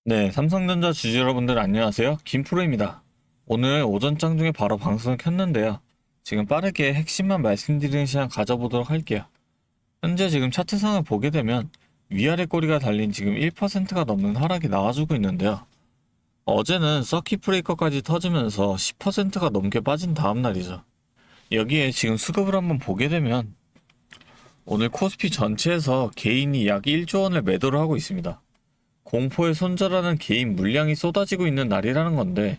네, 삼성전자 주주 여러분들 안녕하세요. 김프로입니다. 오늘 오전장 중에 바로 방송을 켰는데요. 지금 빠르게 핵심만 말씀드리는 시간 가져보도록 할게요. 현재 지금 차트상을 보게 되면 위아래 꼬리가 달린 지금 1%가 넘는 하락이 나와주고 있는데요. 어제는 서킷 브레이커까지 터지면서 10%가 넘게 빠진 다음 날이죠. 여기에 지금 수급을 한번 보게 되면 오늘 코스피 전체에서 개인이 약 1조 원을 매도를 하고 있습니다. 공포에 손절하는 개인 물량이 쏟아지고 있는 날이라는 건데,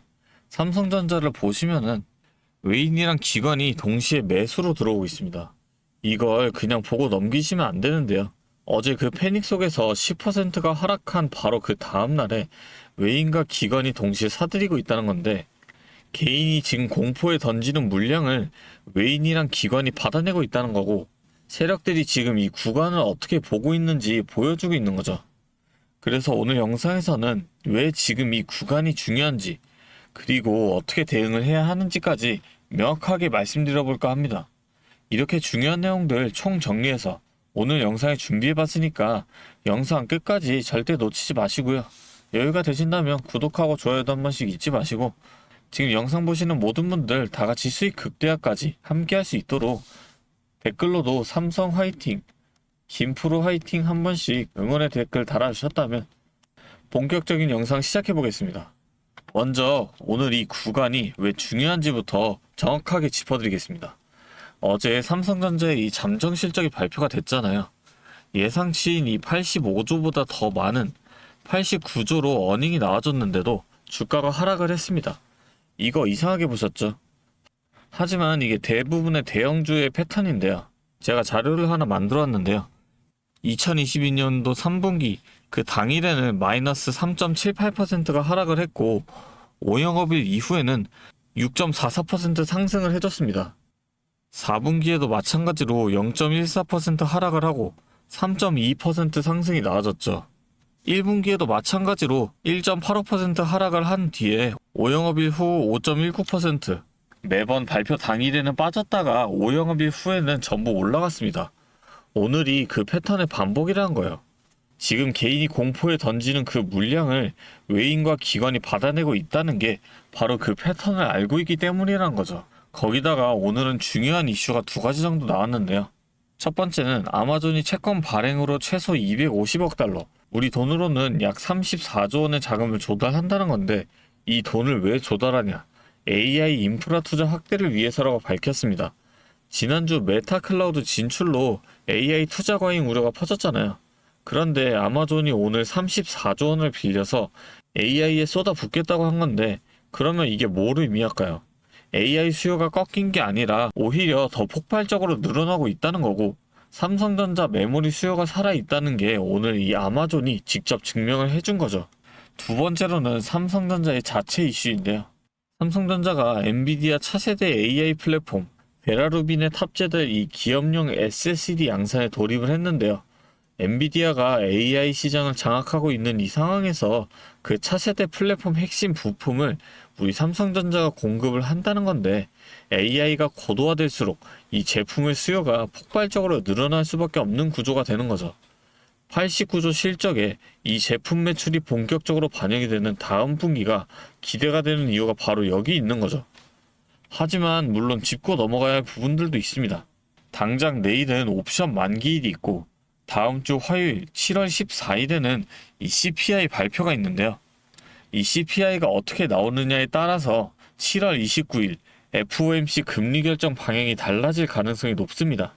삼성전자를 보시면은 외인이랑 기관이 동시에 매수로 들어오고 있습니다. 이걸 그냥 보고 넘기시면 안 되는데요. 어제 그 패닉 속에서 10%가 하락한 바로 그 다음날에 외인과 기관이 동시에 사들이고 있다는 건데, 개인이 지금 공포에 던지는 물량을 외인이랑 기관이 받아내고 있다는 거고, 세력들이 지금 이 구간을 어떻게 보고 있는지 보여주고 있는 거죠. 그래서 오늘 영상에서는 왜 지금 이 구간이 중요한지, 그리고 어떻게 대응을 해야 하는지까지 명확하게 말씀드려 볼까 합니다. 이렇게 중요한 내용들 총 정리해서 오늘 영상에 준비해 봤으니까 영상 끝까지 절대 놓치지 마시고요. 여유가 되신다면 구독하고 좋아요도 한 번씩 잊지 마시고, 지금 영상 보시는 모든 분들 다 같이 수익 극대화까지 함께 할 수 있도록 댓글로도 삼성 화이팅, 김프로 화이팅 한 번씩 응원의 댓글 달아주셨다면 본격적인 영상 시작해 보겠습니다. 먼저 오늘 이 구간이 왜 중요한지부터 정확하게 짚어드리겠습니다. 어제 삼성전자의 이 잠정 실적이 발표가 됐잖아요. 예상치인 이 85조보다 더 많은 89조로 어닝이 나와줬는데도 주가가 하락을 했습니다. 이거 이상하게 보셨죠? 하지만 이게 대부분의 대형주의 패턴인데요. 제가 자료를 하나 만들었는데요. 2022년도 3분기 그 당일에는 마이너스 3.78%가 하락을 했고, 5영업일 이후에는 6.44% 상승을 해줬습니다. 4분기에도 마찬가지로 0.14% 하락을 하고 3.2% 상승이 나와졌죠. 1분기에도 마찬가지로 1.85% 하락을 한 뒤에 5영업일 후 5.19%, 매번 발표 당일에는 빠졌다가 5영업일 후에는 전부 올라갔습니다. 오늘이 그 패턴의 반복이라는 거예요. 지금 개인이 공포에 던지는 그 물량을 외인과 기관이 받아내고 있다는 게 바로 그 패턴을 알고 있기 때문이라는 거죠. 거기다가 오늘은 중요한 이슈가 두 가지 정도 나왔는데요. 첫 번째는 아마존이 채권 발행으로 최소 250억 달러, 우리 돈으로는 약 34조 원의 자금을 조달한다는 건데, 이 돈을 왜 조달하냐? AI 인프라 투자 확대를 위해서라고 밝혔습니다. 지난주 메타 클라우드 진출로 AI 투자 과잉 우려가 퍼졌잖아요. 그런데 아마존이 오늘 34조 원을 빌려서 AI에 쏟아붓겠다고 한 건데, 그러면 이게 뭐를 의미할까요? AI 수요가 꺾인 게 아니라 오히려 더 폭발적으로 늘어나고 있다는 거고, 삼성전자 메모리 수요가 살아있다는 게 오늘 이 아마존이 직접 증명을 해준 거죠. 두 번째로는 삼성전자의 자체 이슈인데요. 삼성전자가 엔비디아 차세대 AI 플랫폼 베라루빈에 탑재될 이 기업용 SSD 양산에 돌입을 했는데요. 엔비디아가 AI 시장을 장악하고 있는 이 상황에서 그 차세대 플랫폼 핵심 부품을 우리 삼성전자가 공급을 한다는 건데, AI가 고도화될수록 이 제품의 수요가 폭발적으로 늘어날 수밖에 없는 구조가 되는 거죠. 89조 실적에 이 제품 매출이 본격적으로 반영이 되는 다음 분기가 기대가 되는 이유가 바로 여기 있는 거죠. 하지만 물론 짚고 넘어가야 할 부분들도 있습니다. 당장 내일은 옵션 만기일이 있고, 다음 주 화요일 7월 14일에는 이 CPI 발표가 있는데요. 이 CPI가 어떻게 나오느냐에 따라서 7월 29일 FOMC 금리 결정 방향이 달라질 가능성이 높습니다.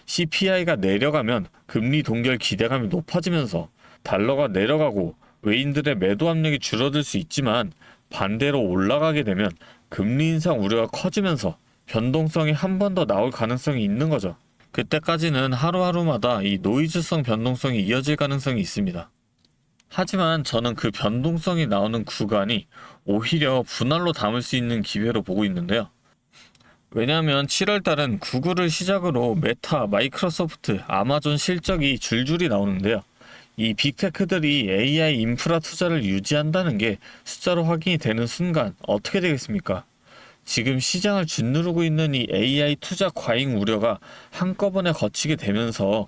CPI가 내려가면 금리 동결 기대감이 높아지면서 달러가 내려가고 외인들의 매도 압력이 줄어들 수 있지만, 반대로 올라가게 되면 금리 인상 우려가 커지면서 변동성이 한 번 더 나올 가능성이 있는 거죠. 그때까지는 하루하루마다 이 노이즈성 변동성이 이어질 가능성이 있습니다. 하지만 저는 그 변동성이 나오는 구간이 오히려 분할로 담을 수 있는 기회로 보고 있는데요. 왜냐하면 7월달은 구글을 시작으로 메타, 마이크로소프트, 아마존 실적이 줄줄이 나오는데요. 이 빅테크들이 AI 인프라 투자를 유지한다는 게 숫자로 확인이 되는 순간 어떻게 되겠습니까? 지금 시장을 짓누르고 있는 이 AI 투자 과잉 우려가 한꺼번에 거치게 되면서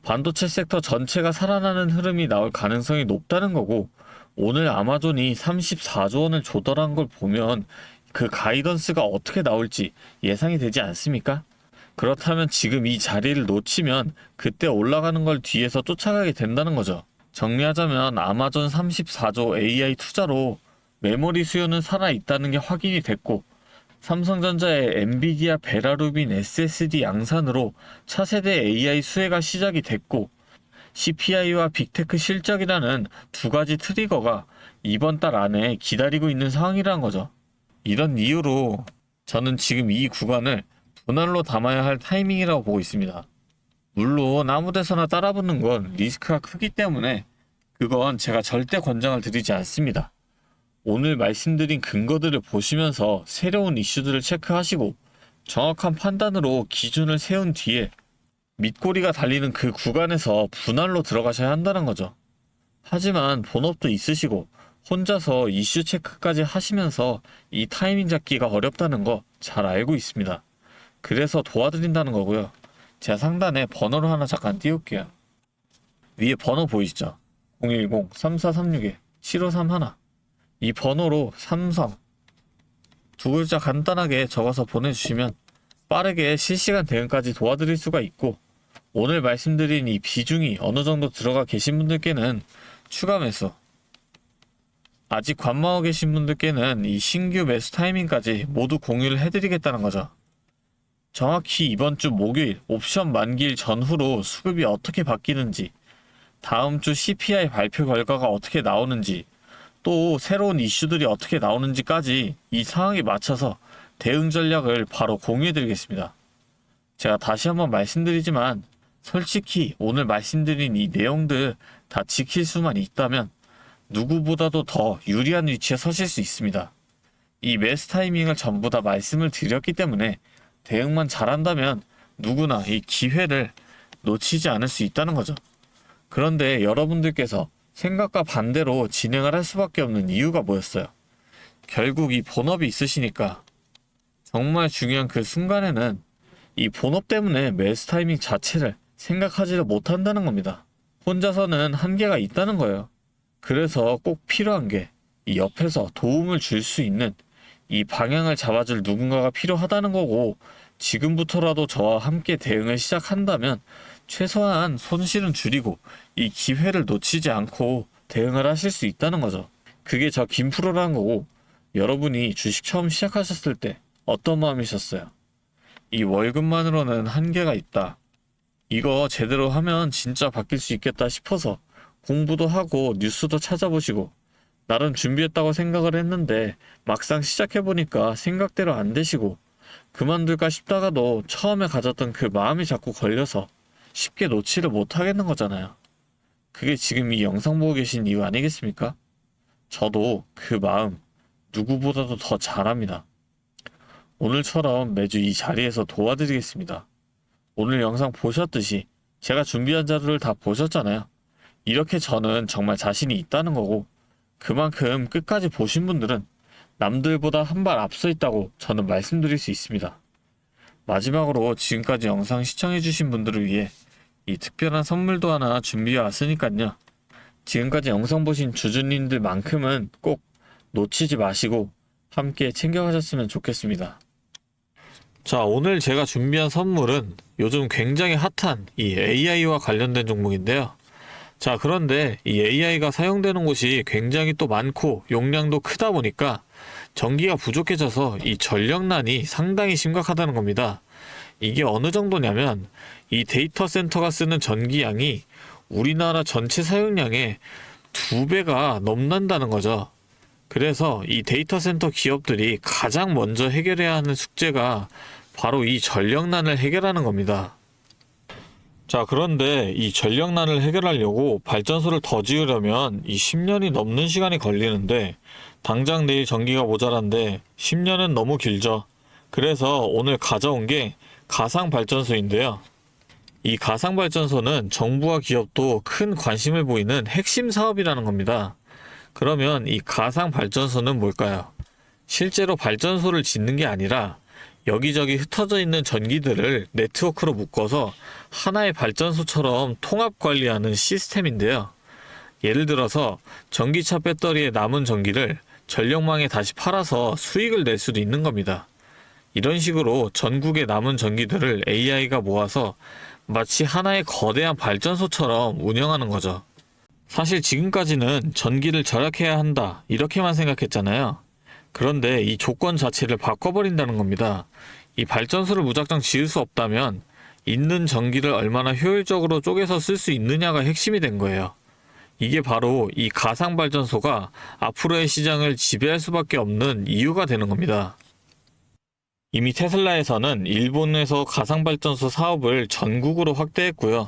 반도체 섹터 전체가 살아나는 흐름이 나올 가능성이 높다는 거고, 오늘 아마존이 34조 원을 조달한 걸 보면 그 가이던스가 어떻게 나올지 예상이 되지 않습니까? 그렇다면 지금 이 자리를 놓치면 그때 올라가는 걸 뒤에서 쫓아가게 된다는 거죠. 정리하자면 아마존 34조 AI 투자로 메모리 수요는 살아있다는 게 확인이 됐고, 삼성전자의 엔비디아 베라루빈 SSD 양산으로 차세대 AI 수혜가 시작이 됐고, CPI와 빅테크 실적이라는 두 가지 트리거가 이번 달 안에 기다리고 있는 상황이라는 거죠. 이런 이유로 저는 지금 이 구간을 분할로 담아야 할 타이밍이라고 보고 있습니다. 물론 아무 데서나 따라붙는 건 리스크가 크기 때문에 그건 제가 절대 권장을 드리지 않습니다. 오늘 말씀드린 근거들을 보시면서 새로운 이슈들을 체크하시고 정확한 판단으로 기준을 세운 뒤에 밑꼬리가 달리는 그 구간에서 분할로 들어가셔야 한다는 거죠. 하지만 본업도 있으시고 혼자서 이슈 체크까지 하시면서 이 타이밍 잡기가 어렵다는 거 잘 알고 있습니다. 그래서 도와드린다는 거고요. 제가 상단에 번호를 하나 잠깐 띄울게요. 위에 번호 보이시죠? 010-3436-7531. 이 번호로 삼성 두 글자 간단하게 적어서 보내주시면 빠르게 실시간 대응까지 도와드릴 수가 있고, 오늘 말씀드린 이 비중이 어느 정도 들어가 계신 분들께는 추가 매수, 아직 관망하고 계신 분들께는 이 신규 매수 타이밍까지 모두 공유를 해드리겠다는 거죠. 정확히 이번 주 목요일 옵션 만기일 전후로 수급이 어떻게 바뀌는지, 다음 주 CPI 발표 결과가 어떻게 나오는지, 또 새로운 이슈들이 어떻게 나오는지까지 이 상황에 맞춰서 대응 전략을 바로 공유해드리겠습니다. 제가 다시 한번 말씀드리지만 솔직히 오늘 말씀드린 이 내용들 다 지킬 수만 있다면 누구보다도 더 유리한 위치에 서실 수 있습니다. 이 매수 타이밍을 전부 다 말씀을 드렸기 때문에 대응만 잘한다면 누구나 이 기회를 놓치지 않을 수 있다는 거죠. 그런데 여러분들께서 생각과 반대로 진행을 할 수밖에 없는 이유가 뭐였어요? 결국 이 본업이 있으시니까 정말 중요한 그 순간에는 이 본업 때문에 매수 타이밍 자체를 생각하지를 못한다는 겁니다. 혼자서는 한계가 있다는 거예요. 그래서 꼭 필요한 게 이 옆에서 도움을 줄 수 있는 이 방향을 잡아줄 누군가가 필요하다는 거고, 지금부터라도 저와 함께 대응을 시작한다면 최소한 손실은 줄이고 이 기회를 놓치지 않고 대응을 하실 수 있다는 거죠. 그게 저 김프로라는 거고, 여러분이 주식 처음 시작하셨을 때 어떤 마음이셨어요? 이 월급만으로는 한계가 있다, 이거 제대로 하면 진짜 바뀔 수 있겠다 싶어서 공부도 하고 뉴스도 찾아보시고 나름 준비했다고 생각을 했는데 막상 시작해보니까 생각대로 안 되시고 그만둘까 싶다가도 처음에 가졌던 그 마음이 자꾸 걸려서 쉽게 놓지를 못하겠는 거잖아요. 그게 지금 이 영상 보고 계신 이유 아니겠습니까? 저도 그 마음 누구보다도 더 잘합니다. 오늘처럼 매주 이 자리에서 도와드리겠습니다. 오늘 영상 보셨듯이 제가 준비한 자료를 다 보셨잖아요. 이렇게 저는 정말 자신이 있다는 거고, 그만큼 끝까지 보신 분들은 남들보다 한 발 앞서 있다고 저는 말씀드릴 수 있습니다. 마지막으로 지금까지 영상 시청해주신 분들을 위해 이 특별한 선물도 하나 준비해 왔으니까요. 지금까지 영상 보신 주주님들만큼은 꼭 놓치지 마시고 함께 챙겨가셨으면 좋겠습니다. 자, 오늘 제가 준비한 선물은 요즘 굉장히 핫한 이 AI와 관련된 종목인데요. 자, 그런데 이 AI가 사용되는 곳이 굉장히 또 많고 용량도 크다 보니까 전기가 부족해져서 이 전력난이 상당히 심각하다는 겁니다. 이게 어느 정도냐면 이 데이터 센터가 쓰는 전기량이 우리나라 전체 사용량의 2배가 넘는다는 거죠. 그래서 이 데이터 센터 기업들이 가장 먼저 해결해야 하는 숙제가 바로 이 전력난을 해결하는 겁니다. 자, 그런데 이 전력난을 해결하려고 발전소를 더 지으려면 이 10년이 넘는 시간이 걸리는데 당장 내일 전기가 모자란데 10년은 너무 길죠. 그래서 오늘 가져온 게 가상발전소인데요. 이 가상발전소는 정부와 기업도 큰 관심을 보이는 핵심 사업이라는 겁니다. 그러면 이 가상발전소는 뭘까요? 실제로 발전소를 짓는 게 아니라 여기저기 흩어져 있는 전기들을 네트워크로 묶어서 하나의 발전소처럼 통합 관리하는 시스템인데요. 예를 들어서 전기차 배터리에 남은 전기를 전력망에 다시 팔아서 수익을 낼 수도 있는 겁니다. 이런 식으로 전국의 남은 전기들을 AI가 모아서 마치 하나의 거대한 발전소처럼 운영하는 거죠. 사실 지금까지는 전기를 절약해야 한다, 이렇게만 생각했잖아요. 그런데 이 조건 자체를 바꿔버린다는 겁니다. 이 발전소를 무작정 지을 수 없다면 있는 전기를 얼마나 효율적으로 쪼개서 쓸 수 있느냐가 핵심이 된 거예요. 이게 바로 이 가상발전소가 앞으로의 시장을 지배할 수밖에 없는 이유가 되는 겁니다. 이미 테슬라에서는 일본에서 가상발전소 사업을 전국으로 확대했고요.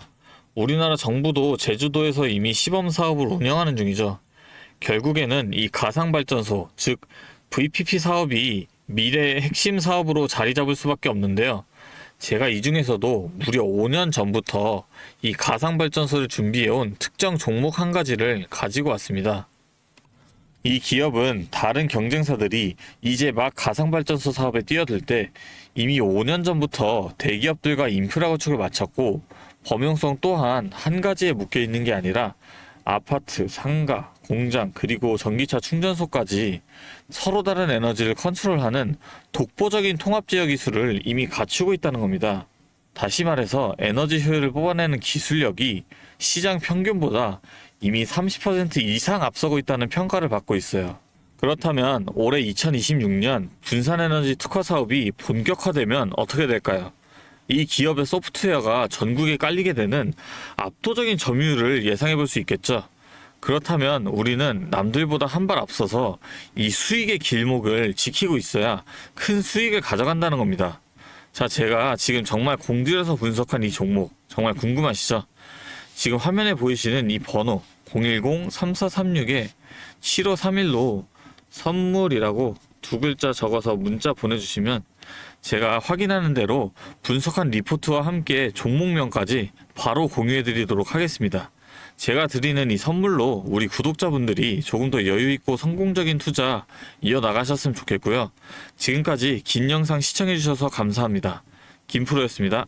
우리나라 정부도 제주도에서 이미 시범 사업을 운영하는 중이죠. 결국에는 이 가상발전소, 즉 VPP 사업이 미래의 핵심 사업으로 자리 잡을 수밖에 없는데요. 제가 이 중에서도 무려 5년 전부터 이 가상발전소를 준비해온 특정 종목 한 가지를 가지고 왔습니다. 이 기업은 다른 경쟁사들이 이제 막 가상발전소 사업에 뛰어들 때 이미 5년 전부터 대기업들과 인프라 구축을 마쳤고, 범용성 또한 한 가지에 묶여 있는 게 아니라 아파트, 상가, 공장, 그리고 전기차 충전소까지 서로 다른 에너지를 컨트롤하는 독보적인 통합제어 기술을 이미 갖추고 있다는 겁니다. 다시 말해서 에너지 효율을 뽑아내는 기술력이 시장 평균보다 이미 30% 이상 앞서고 있다는 평가를 받고 있어요. 그렇다면 올해 2026년 분산에너지 특화 사업이 본격화되면 어떻게 될까요? 이 기업의 소프트웨어가 전국에 깔리게 되는 압도적인 점유율을 예상해 볼 수 있겠죠. 그렇다면 우리는 남들보다 한 발 앞서서 이 수익의 길목을 지키고 있어야 큰 수익을 가져간다는 겁니다. 자, 제가 지금 정말 공들여서 분석한 이 종목 정말 궁금하시죠? 지금 화면에 보이시는 이 번호 010-3436-7531로 선물이라고 두 글자 적어서 문자 보내주시면 제가 확인하는 대로 분석한 리포트와 함께 종목명까지 바로 공유해드리도록 하겠습니다. 제가 드리는 이 선물로 우리 구독자분들이 조금 더 여유있고 성공적인 투자 이어나가셨으면 좋겠고요. 지금까지 긴 영상 시청해주셔서 감사합니다. 김프로였습니다.